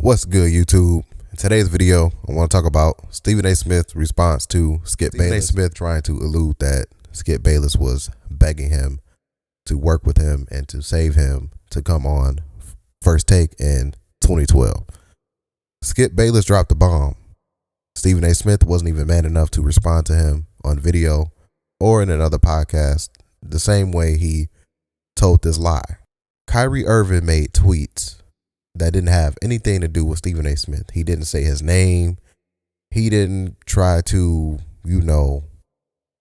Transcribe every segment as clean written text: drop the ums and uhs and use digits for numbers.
What's good, YouTube? In today's video, I want to talk about Stephen A. Smith's response to Skip Bayless. Stephen A. Smith trying to allude that Skip Bayless was begging him to work with him and to save him to come on First Take in 2012. Skip Bayless dropped the bomb. Stephen A. Smith wasn't even man enough to respond to him on video or in another podcast the same way he told this lie. Kyrie Irving made tweets that didn't have anything to do with Stephen A. Smith. He didn't say his name. He didn't try to,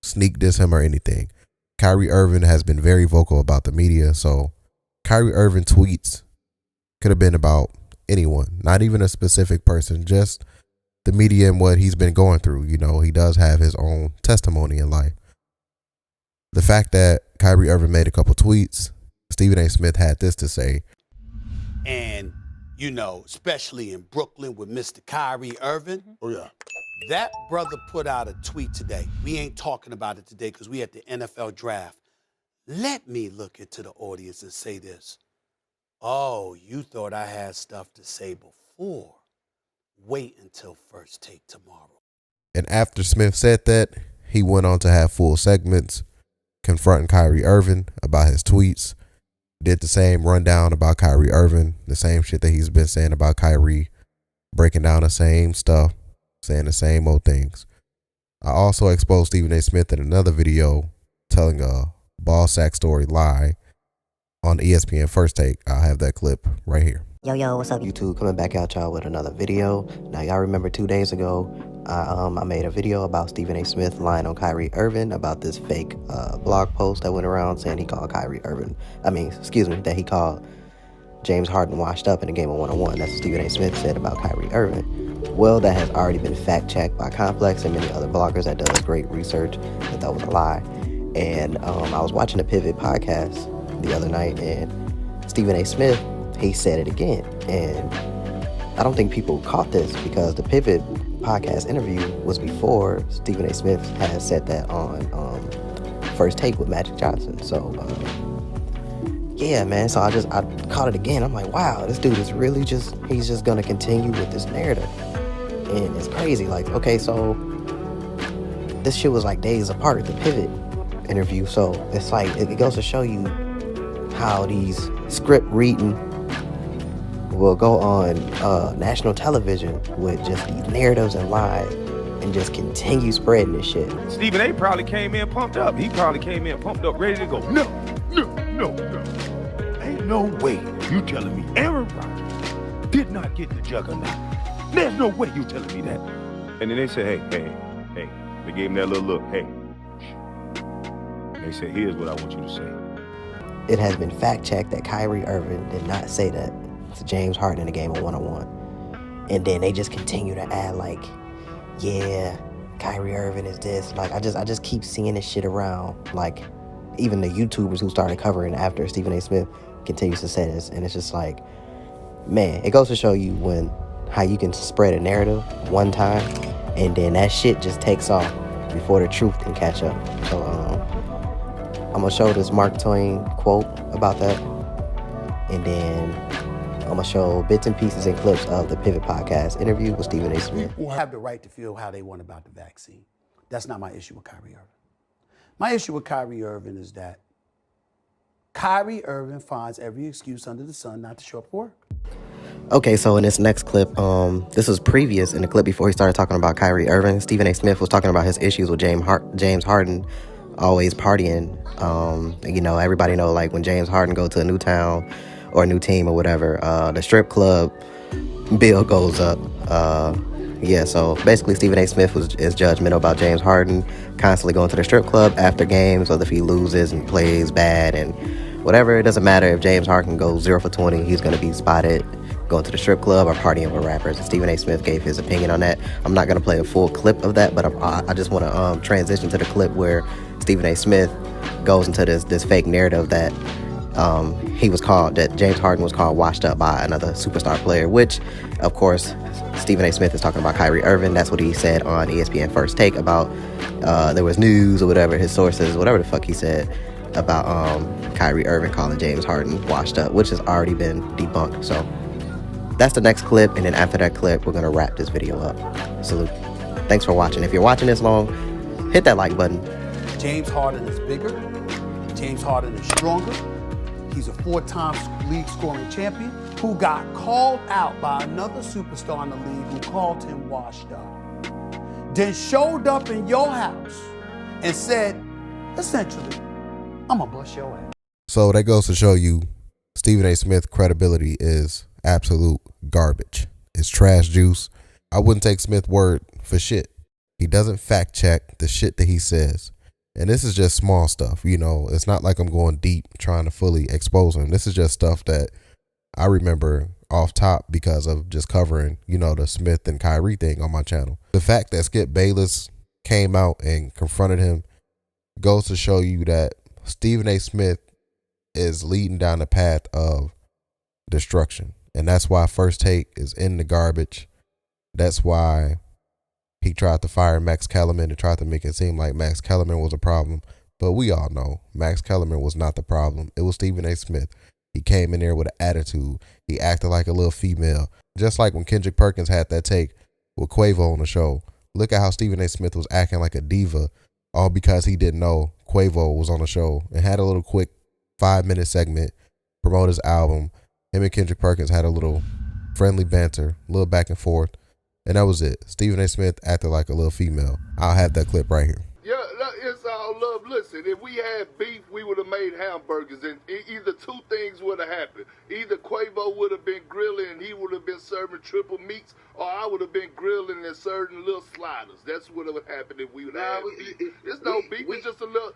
sneak diss him or anything. Kyrie Irving has been very vocal about the media, so Kyrie Irving tweets could have been about anyone, not even a specific person, just the media and what he's been going through. He does have his own testimony in life. The fact that Kyrie Irving made a couple tweets, Stephen A. Smith had this to say. And, especially in Brooklyn with Mr. Kyrie Irving. Oh, yeah. That brother put out a tweet today. We ain't talking about it today because we at the NFL draft. Let me look into the audience and say this. Oh, you thought I had stuff to say before. Wait until First Take tomorrow. And after Smith said that, he went on to have full segments confronting Kyrie Irving about his tweets. Did the same rundown about Kyrie Irving, the same shit that he's been saying about Kyrie, breaking down the same stuff, saying the same old things. I also exposed Stephen A. Smith in another video telling a ball sack story lie on ESPN First Take. I'll have that clip right here. Yo, what's up, YouTube? Coming back at y'all with another video. Now, y'all remember 2 days ago, I made a video about Stephen A. Smith lying on Kyrie Irving about this fake blog post that went around saying he called that he called James Harden washed up in a game of one-on-one. That's what Stephen A. Smith said about Kyrie Irving. Well, that has already been fact-checked by Complex and many other bloggers that does great research that was a lie. And I was watching the Pivot podcast the other night, and Stephen A. Smith, he said it again. And I don't think people caught this because the Pivot podcast interview was before Stephen A. Smith had said that on First Take with Magic Johnson. So, yeah, man. So I caught it again. I'm like, wow, this dude is really he's just going to continue with this narrative. And it's crazy. Like, okay, so this shit was like days apart, the Pivot interview. So it's like, it goes to show you how these script reading will go on national television with just these narratives and lies and just continue spreading this shit. Stephen A. probably came in pumped up. He probably came in pumped up, ready to go. No. Ain't no way you telling me Aaron Rodgers did not get the juggernaut. There's no way you telling me that. And then they said, hey. They gave him that little look. Hey. They said, here's what I want you to say. It has been fact-checked that Kyrie Irving did not say that to James Harden in a game of one-on-one. And then they just continue to add like, yeah, Kyrie Irving is this. Like, I just keep seeing this shit around. Like, even the YouTubers who started covering after Stephen A. Smith continues to say this. And it's just like, man, it goes to show you how you can spread a narrative one time and then that shit just takes off before the truth can catch up. So, I'm going to show this Mark Twain quote about that. And then I'm going to show bits and pieces and clips of the Pivot podcast interview with Stephen A. Smith. People have the right to feel how they want about the vaccine. That's not my issue with Kyrie Irving. My issue with Kyrie Irving is that Kyrie Irving finds every excuse under the sun not to show up for work. Okay, so in this next clip, this was previous in the clip before he started talking about Kyrie Irving. Stephen A. Smith was talking about his issues with James Harden always partying. Everybody know, like, when James Harden go to a new town or a new team or whatever, the strip club bill goes up. So basically Stephen A. Smith is judgmental about James Harden constantly going to the strip club after games, or if he loses and plays bad and whatever. It doesn't matter if James Harden goes 0 for 20, he's going to be spotted going to the strip club or partying with rappers. And Stephen A. Smith gave his opinion on that. I'm not going to play a full clip of that, but I just want to transition to the clip where Stephen A. Smith goes into this fake narrative that that James Harden was called washed up by another superstar player, which, of course, Stephen A. Smith is talking about Kyrie Irving. That's what he said on ESPN First Take about there was news or whatever, his sources, whatever the fuck he said about Kyrie Irving calling James Harden washed up, which has already been debunked. So That's the next clip, and then after that clip, we're gonna wrap this video up. Salute. Thanks for watching. If you're watching this long, hit that like button. James Harden is bigger. James Harden is stronger. He's a 4-time league scoring champion who got called out by another superstar in the league who called him washed up. Then showed up in your house and said, essentially, I'm gonna bust your ass. So that goes to show you Stephen A. Smith credibility is absolute garbage. It's trash juice. I wouldn't take Smith's word for shit. He doesn't fact check the shit that he says. And this is just small stuff, you know. It's not like I'm going deep trying to fully expose him. This is just stuff that I remember off top because of just covering, you know, the Smith and Kyrie thing on my channel. The fact that Skip Bayless came out and confronted him goes to show you that Stephen A. Smith is leading down the path of destruction. And that's why First Take is in the garbage. That's why he tried to fire Max Kellerman and tried to make it seem like Max Kellerman was a problem. But we all know Max Kellerman was not the problem. It was Stephen A. Smith. He came in there with an attitude. He acted like a little female. Just like when Kendrick Perkins had that take with Quavo on the show. Look at how Stephen A. Smith was acting like a diva, all because he didn't know Quavo was on the show and had a little quick 5-minute segment, promote his album. Him and Kendrick Perkins had a little friendly banter, a little back and forth. And that was it. Stephen A. Smith acted like a little female. I'll have that clip right here. Yeah, it's all love. Listen, if we had beef, we would have made hamburgers, and either two things would have happened. Either Quavo would have been grilling and he would have been serving triple meats, or I would have been grilling and serving little sliders. That's what would have happened if we would have beef. It's no beef. It's just a little.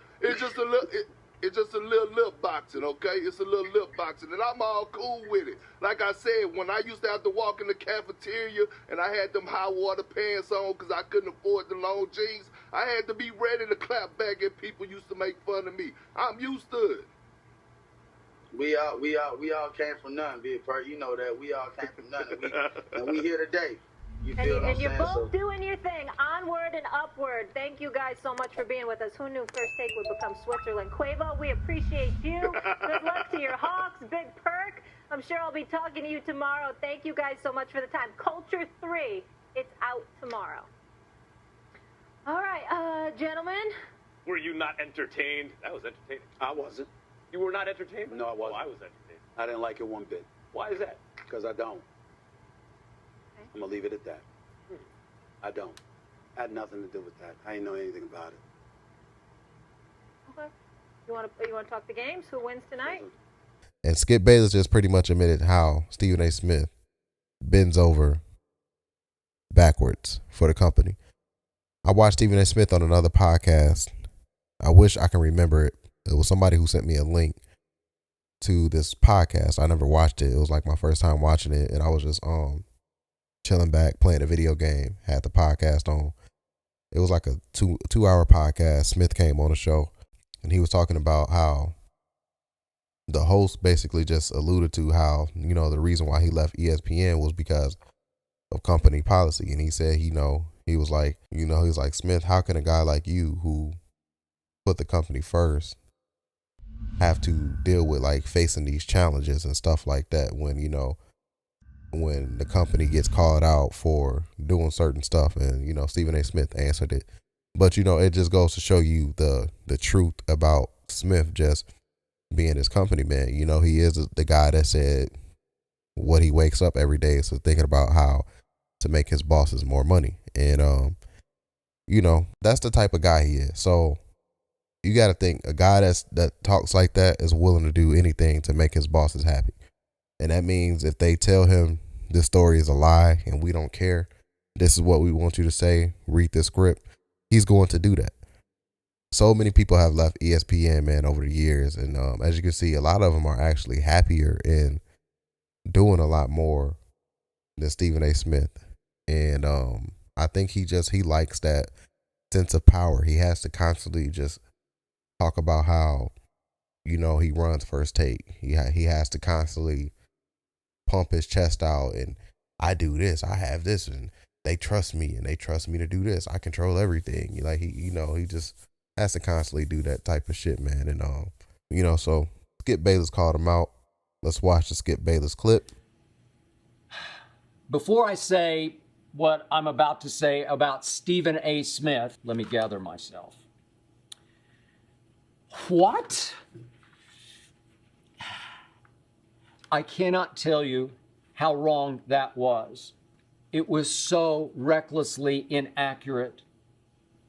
It's just a little lip boxing, okay? It's a little lip boxing, and I'm all cool with it. Like I said, when I used to have to walk in the cafeteria and I had them high water pants on because I couldn't afford the long jeans, I had to be ready to clap back at people used to make fun of me. I'm used to it. We all came from nothing, Big Perk. You know that. We all came from nothing. And we here today. You feel what I'm saying? And you're both doing your thing. Onward and upward. Thank you guys so much for being with us. Who knew First Take would become Switzerland? Quavo, we appreciate you. Good luck to your Hawks. Big Perk. I'm sure I'll be talking to you tomorrow. Thank you guys so much for the time. Culture 3, it's out tomorrow. All right, gentlemen. Were you not entertained? That was entertaining. I wasn't. You were not entertained? No, I wasn't. Oh, I was entertained. I didn't like it one bit. Why is that? Because I don't. Okay. I'm going to leave it at that. I don't. I had nothing to do with that. I didn't know anything about it. Okay. You want to talk the games? Who wins tonight? And Skip Bayless just pretty much admitted how Stephen A. Smith bends over backwards for the company. I watched Stephen A. Smith on another podcast. I wish I can remember it. It was somebody who sent me a link to this podcast. I never watched it. It was like my first time watching it, and I was just chilling back, playing a video game, had the podcast on. It was like a two-hour podcast. Smith came on the show, and he was talking about how the host basically just alluded to how, you know, the reason why he left ESPN was because of company policy. And he said, he was like, Smith, how can a guy like you who put the company first have to deal with like facing these challenges and stuff like that when, you know, when the company gets called out for doing certain stuff? And, you know, Stephen A. Smith answered it. But, you know, it just goes to show you the truth about Smith just being his company man. You know, he is the guy that said what he wakes up every day is thinking about how to make his bosses more money. And, you know, that's the type of guy he is. So you got to think a guy that talks like that is willing to do anything to make his bosses happy. And that means if they tell him this story is a lie and we don't care, this is what we want you to say, read this script, he's going to do that. So many people have left ESPN, man, over the years. And as you can see, a lot of them are actually happier and doing a lot more than Stephen A. Smith. And I think he likes that sense of power. He has to constantly just talk about how, you know, he runs First Take. He has to constantly pump his chest out and I do this, I have this, and they trust me and they trust me to do this. I control everything. Like he just has to constantly do that type of shit, man. And you know, so Skip Bayless called him out. Let's watch the Skip Bayless clip. Before I say what I'm about to say about Stephen A. Smith, let me gather myself. What? I cannot tell you how wrong that was. It was so recklessly inaccurate.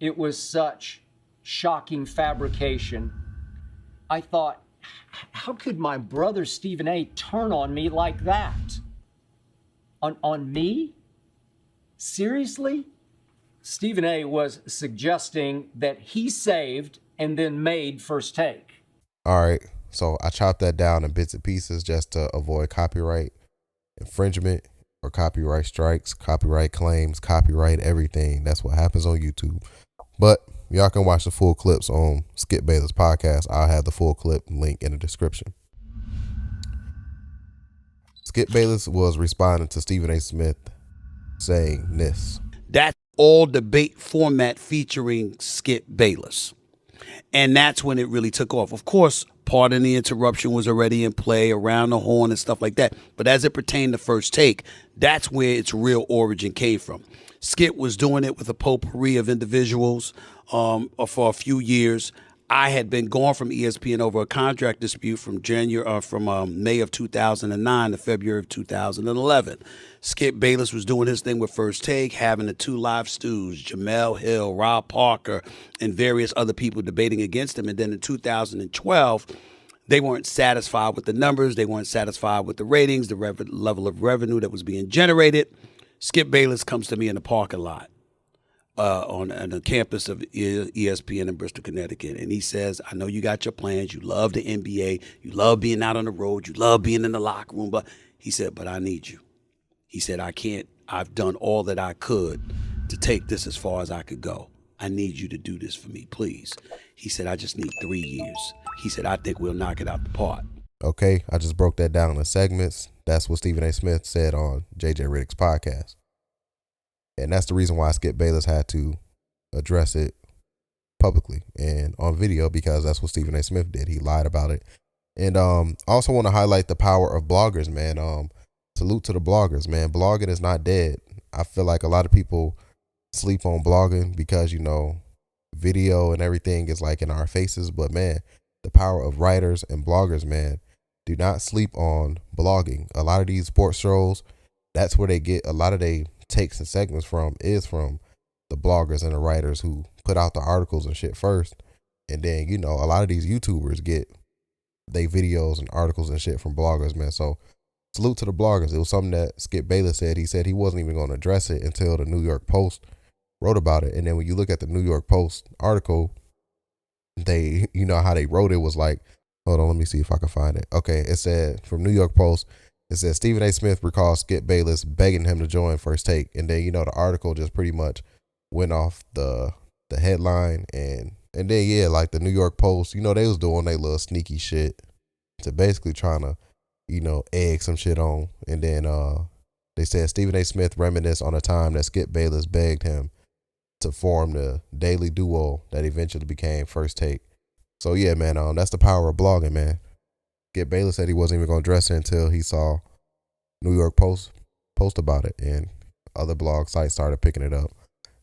It was such shocking fabrication. I thought, how could my brother Stephen A. turn on me like that? On me? Seriously? Stephen A. was suggesting that he saved and then made First Take. All right, so I chopped that down in bits and pieces just to avoid copyright infringement or copyright strikes, copyright claims, copyright everything. That's what happens on YouTube. But y'all can watch the full clips on Skip Bayless podcast. I'll have the full clip link in the description. Skip Bayless was responding to Stephen A. Smith saying this. That's all debate format featuring Skip Bayless. And that's when it really took off. Of course, pardon the interruption was already in play, around the horn and stuff like that. But as it pertained to First Take, that's where its real origin came from. Skip was doing it with a potpourri of individuals for a few years. I had been gone from ESPN over a contract dispute from May of 2009 to February of 2011. Skip Bayless was doing his thing with First Take, having the two live stews, Jamel Hill, Rob Parker, and various other people debating against him. And then in 2012, they weren't satisfied with the numbers. They weren't satisfied with the ratings, the level of revenue that was being generated. Skip Bayless comes to me in the parking lot on the campus of ESPN in Bristol, Connecticut. And he says, I know you got your plans. You love the NBA. You love being out on the road. You love being in the locker room. But he said, but I need you. He said, I've done all that I could to take this as far as I could go. I need you to do this for me, please. He said, I just need 3 years. He said, I think we'll knock it out the park. Okay, I just broke that down in segments. That's what Stephen A. Smith said on JJ Riddick's podcast. And that's the reason why Skip Bayless had to address it publicly and on video, because that's what Stephen A. Smith did. He lied about it. And I also want to highlight the power of bloggers, man. Salute to the bloggers, man. Blogging is not dead. I feel like a lot of people sleep on blogging because, video and everything is like in our faces. But, man, the power of writers and bloggers, man. Do not sleep on blogging. A lot of these sports shows, that's where they get a lot of their takes and segments from, is from the bloggers and the writers who put out the articles and shit first. And then, a lot of these YouTubers get their videos and articles and shit from bloggers, man. So salute to the bloggers. It was something that Skip Bayless said. He said he wasn't even going to address it until the New York Post wrote about it. And then when you look at the New York Post article, they, how they wrote it was like, hold on, let me see if I can find it. Okay, it said from New York Post, it said Stephen A. Smith recalls Skip Bayless begging him to join First Take. And then, the article just pretty much went off the headline. And then, yeah, like the New York Post, they was doing their little sneaky shit to basically trying to, egg some shit on. And then they said Stephen A. Smith reminisced on a time that Skip Bayless begged him to form the daily duo that eventually became First Take. So, yeah, man, that's the power of blogging, man. Skip Bayless said he wasn't even going to address it until he saw New York Post post about it, and other blog sites started picking it up.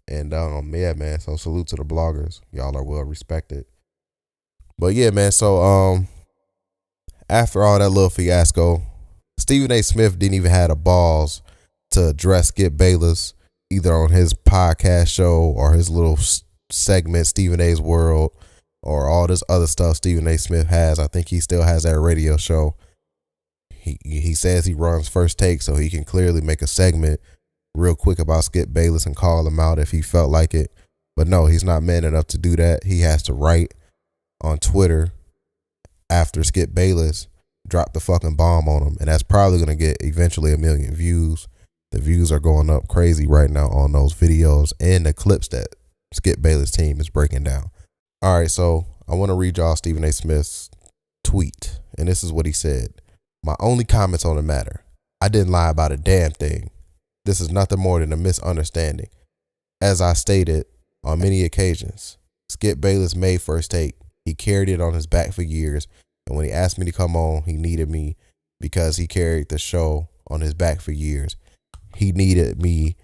And yeah, man, so salute to the bloggers. Y'all are well respected. But yeah, man, so after all that little fiasco, Stephen A. Smith didn't even have the balls to address Skip Bayless either on his podcast show or his little segment, Stephen A.'s World, or all this other stuff Stephen A. Smith has. I think he still has that radio show. He says he runs First Take, so he can clearly make a segment real quick about Skip Bayless and call him out if he felt like it. But no, he's not man enough to do that. He has to write on Twitter after Skip Bayless dropped the fucking bomb on him. And that's probably going to get eventually 1 million views. The views are going up crazy right now on those videos and the clips that Skip Bayless' team is breaking down. All right, so I want to read y'all Stephen A. Smith's tweet. And this is what he said. My only comments on the matter. I didn't lie about a damn thing. This is nothing more than a misunderstanding. As I stated on many occasions, Skip Bayless made First Take. He carried it on his back for years. And when he asked me to come on, he needed me because he carried the show on his back for years. he needed me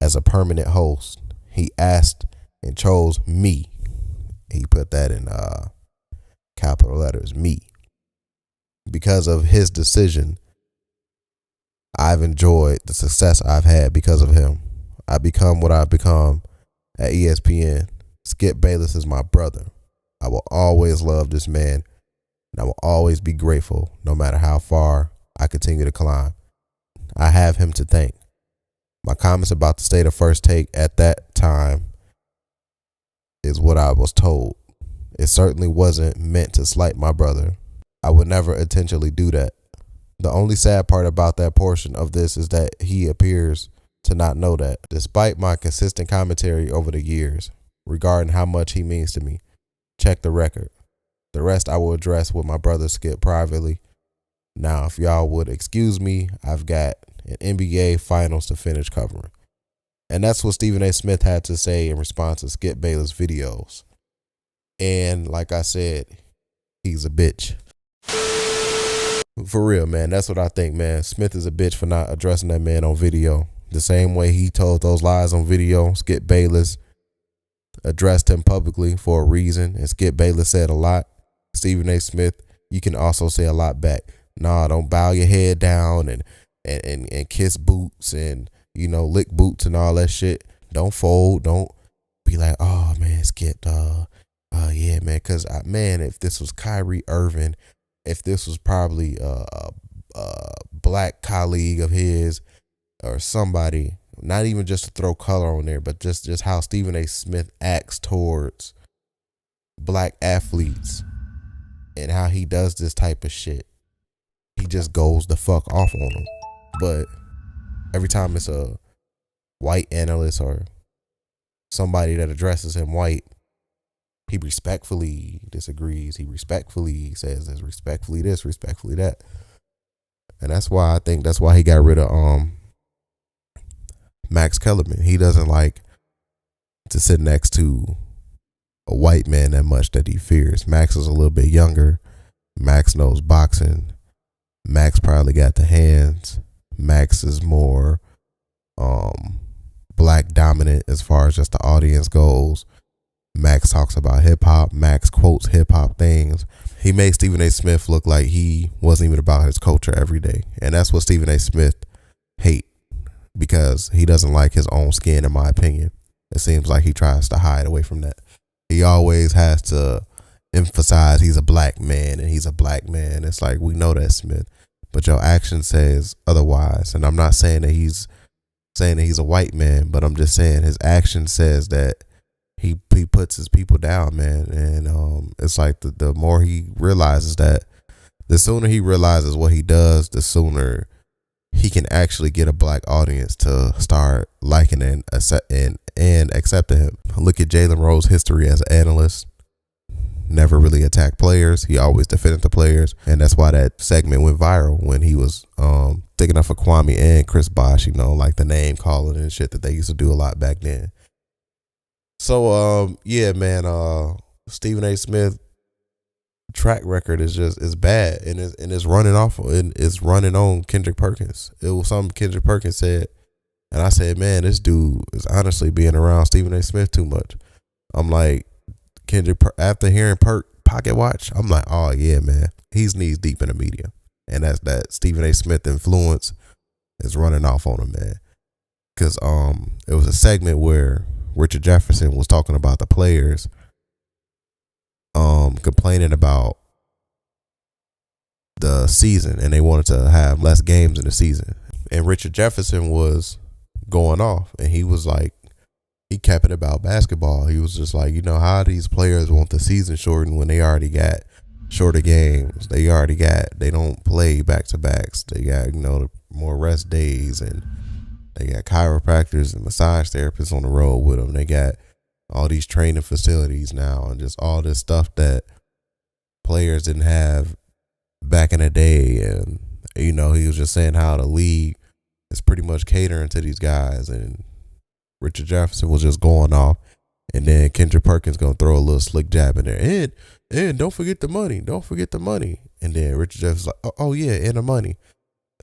as a permanent host. He asked and chose me. He put that in capital letters, me. Because of his decision, I've enjoyed the success I've had because of him. I become what I've become at ESPN. Skip Bayless is my brother. I will always love this man, and I will always be grateful no matter how far I continue to climb. I have him to thank. My comments about the state of First Take at that time is what I was told. It certainly wasn't meant to slight my brother. I would never intentionally do that. The only sad part about that portion of this is that he appears to not know that. Despite my consistent commentary over the years regarding how much he means to me, check the record. The rest I will address with my brother Skip privately. Now, if y'all would excuse me, I've got an NBA Finals to finish covering. And that's what Stephen A. Smith had to say in response to Skip Bayless' videos. And like I said, he's a bitch. For real, man. That's what I think, man. Smith is a bitch for not addressing that man on video. The same way he told those lies on video, Skip Bayless addressed him publicly for a reason. And Skip Bayless said a lot. Stephen A. Smith, you can also say a lot back. Nah, don't bow your head down and kiss boots and, you know, lick boots and all that shit. Don't fold. Don't be like, oh, man, Skip, yeah, man. Because, man, if this was Kyrie Irving, if this was probably a black colleague of his or somebody, not even just to throw color on there, but just how Stephen A. Smith acts towards black athletes and how he does this type of shit. He just goes the fuck off on them. But every time it's a white analyst or somebody that addresses him white, he respectfully disagrees. He respectfully says this, respectfully this, respectfully that. And that's why I think that's why he got rid of Max Kellerman. He doesn't like to sit next to a white man that much that he fears. Max is a little bit younger. Max knows boxing. Max probably got the hands. Max is more black dominant as far as just the audience goes. Max talks about hip hop. Max quotes hip hop things. He made Stephen A. Smith look like he wasn't even about his culture every day. And that's what Stephen A. Smith hate, because he doesn't like his own skin, in my opinion. It seems like he tries to hide away from that. He always has to emphasize he's a black man and he's a black man. It's like, we know that, Smith, but your action says otherwise. And I'm not saying that he's a white man, but I'm just saying his action says that he puts his people down, man. And it's like the more he realizes that, the sooner he realizes what he does, the sooner he can actually get a black audience to start liking and accepting him. Look at Jalen Rose's history as an analyst. Never really attacked players. He always defended the players. And that's why that segment went viral when he was sticking up for Kwame and Chris Bosh, you know, like the name calling and shit that they used to do a lot back then. So yeah, man, Stephen A. Smith track record is bad, and it's running off, and it's running on Kendrick Perkins. It was something Kendrick Perkins said, and I said, man, this dude is honestly being around Stephen A. Smith too much. I'm like, Kendrick, after hearing Pocket Watch, I'm like, oh yeah, man, he's knees deep in the media, and that's that Stephen A. Smith influence is running off on him, man. Because it was a segment where Richard Jefferson was talking about the players complaining about the season, and they wanted to have less games in the season. And Richard Jefferson was going off, and he was like, he kept it about basketball. He was just like, you know, how these players want the season shortened when they already got shorter games. They don't play back to backs. They got, you know, more rest days, and they got chiropractors and massage therapists on the road with them. They got all these training facilities now, and just all this stuff that players didn't have back in the day. And, you know, he was just saying how the league is pretty much catering to these guys. And Richard Jefferson was just going off. And then Kendrick Perkins going to throw a little slick jab in there. And don't forget the money. Don't forget the money. And then Richard Jefferson's like, oh yeah, and the money.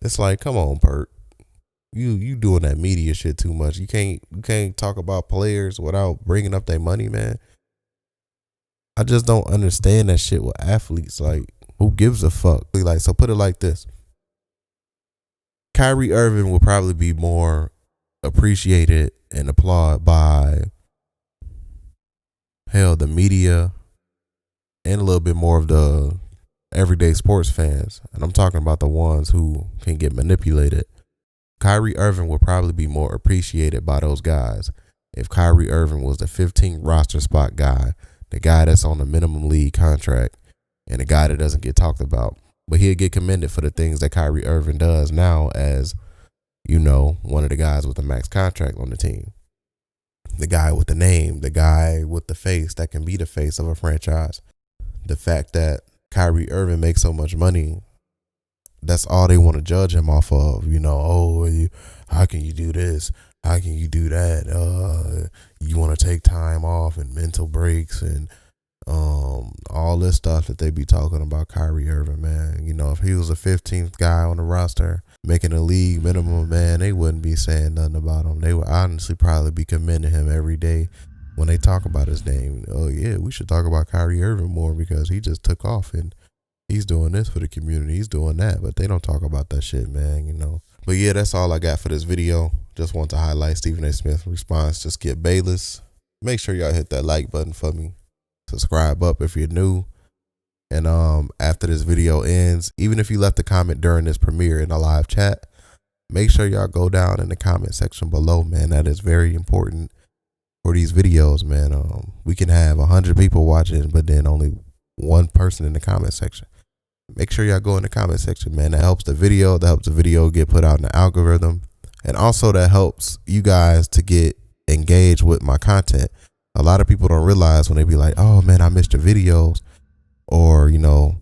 It's like, come on, Perk. You doing that media shit too much. You can't talk about players without bringing up their money, man. I just don't understand that shit with athletes. Like, who gives a fuck? Like, so put it like this. Kyrie Irving will probably be more appreciated and applauded by, hell, the media and a little bit more of the everyday sports fans. And I'm talking about the ones who can get manipulated. Kyrie Irving would probably be more appreciated by those guys if Kyrie Irving was the 15th roster spot guy, the guy that's on the minimum league contract, and the guy that doesn't get talked about. But he'll get commended for the things that Kyrie Irving does now as, you know, one of the guys with the max contract on the team. The guy with the name, the guy with the face that can be the face of a franchise. The fact that Kyrie Irving makes so much money, that's all they want to judge him off of. You know, oh, how can you do this? How can you do that? You want to take time off and mental breaks and all this stuff that they be talking about Kyrie Irving, man. You know, if he was a 15th guy on the roster making a league minimum, man, they wouldn't be saying nothing about him. They would honestly probably be commending him every day when they talk about his name. Oh yeah, we should talk about Kyrie Irving more because he just took off and he's doing this for the community. He's doing that, but they don't talk about that shit, man, you know. But yeah, that's all I got for this video. Just want to highlight Stephen A. Smith's response to Skip Bayless. Make sure y'all hit that like button for me. Subscribe up if you're new. And after this video ends, even if you left a comment during this premiere in a live chat, make sure y'all go down in the comment section below, man. That is very important for these videos, man. We can have 100 people watching, but then only one person in the comment section. Make sure y'all go in the comment section, man. That helps the video. That helps the video get put out in the algorithm. And also that helps you guys to get engaged with my content. A lot of people don't realize when they be like, oh man, I missed your videos. Or, you know,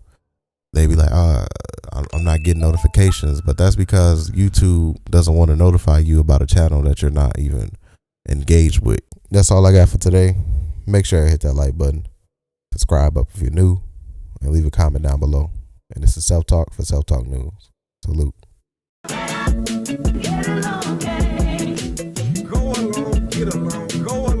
they be like, I'm not getting notifications. But that's because YouTube doesn't want to notify you about a channel that you're not even engaged with. That's all I got for today. Make sure you hit that like button. Subscribe up if you're new. And leave a comment down below. And this is Self Talk for Self Talk News. Salute. Go along, get along, go along.